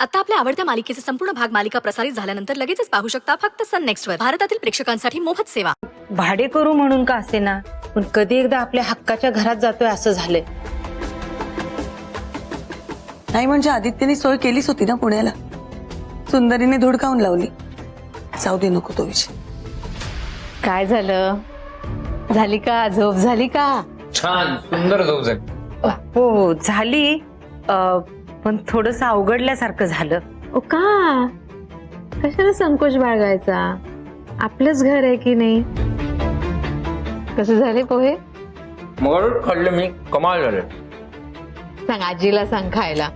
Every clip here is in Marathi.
आता आपल्या आवडत्या मालिकेचे संपूर्ण भाग मालिका प्रसारित झाल्यानंतर लगेचच पाहू शकता फक्त सन नेक्स्ट वर. भारतातील प्रेक्षकांसाठी मोफत सेवा. भाडे करू म्हणून का असेना, पण कधी एकदा आपल्या हक्काच्या घरात जातोय असं झालंय. नाही म्हणजे आदित्यने सोय केलीच होती ना पुण्याला. सुंदरीने धुडकावून लावली. जाऊ दे नको तो विषय. काय झालं? झाली का झोप झाली का? छान सुंदर झोप झाली. हो झाली, पण थोडस अवघडल्यासारखं झालं. ओ का? कशाला संकोच बाळगायचा? आपलंच घर आहे की नाही? कसे झाले पोहे? मग खाल्ले मी, कमाल झाले. सांग आजीला, सांग खायला.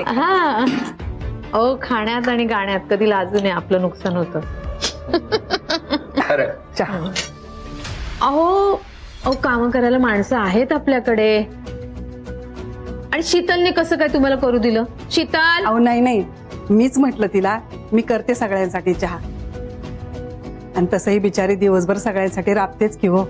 हा ओ खाण्यात आणि गाण्यात कधी लाजू नये, आपलं नुकसान होतं. अहो काम करायला माणसं आहेत आपल्याकडे. आणि शीतलने कसं काय तुम्हाला करू दिलं? शीतल, अहो नाही, मीच म्हटलं तिला मी करते सगळ्यांसाठी चहा. आणि तसंही बिचारी दिवसभर सगळ्यांसाठी राबतेच की हो.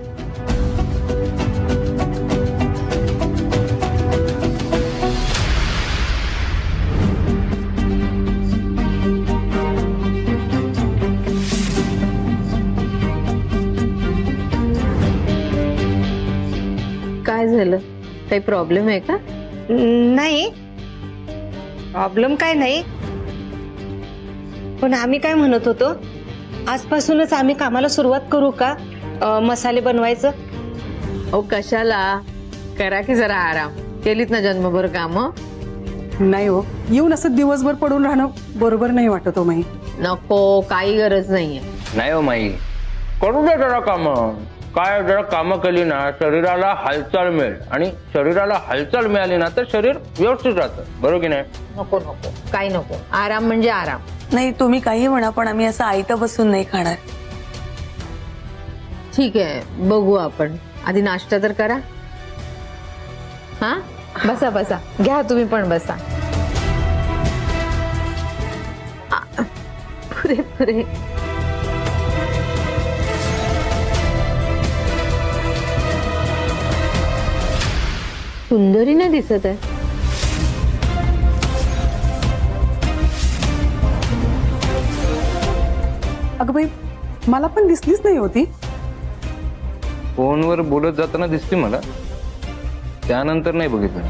काय झालं? काही प्रॉब्लेम आहे का? नाही प्रॉब्लेम काय नाही, पण आम्ही काय म्हणत होतो, आजपासूनच आम्ही कामाला सुरुवात करू का? मसाले बनवायचं. ओ कशाला? करा की जरा आराम. केलीत ना जन्मभर काम. नाही हो, येऊन असं दिवसभर पडून राहणं बरोबर नाही वाटत हो माई. नको, काही गरज नाहीये. नाही हो माई, करू दे जरा काम. काय जरा कामं केली ना शरीराला हालचाल मिळेल, आणि शरीराला हालचाल मिळाली ना तर शरीर व्यवस्थित राहतं. बरोबर की नाही? नको नको, काही नको. आराम म्हणजे आराम. नाही तुम्ही काही म्हणा, पण आम्ही असं आयतं बसून नाही खाणार. ठीक आहे, बघू आपण. आधी नाश्ता तर करा. हा बसा बसा, घ्या तुम्ही पण बसा. पुरे पुरे. सुंदरी नाही दिसत आहे. अगं बाई, मला पण दिसलीच नाही होती. फोनवर बोलत जाताना दिसते मला, त्यानंतर नाही बघितलं.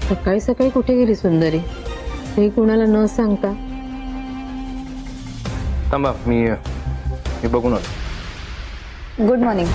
सकाळी सकाळी कुठे गेली सुंदरी? हे कुणाला न सांगता? थांबा, मी बघून आलो. Good morning.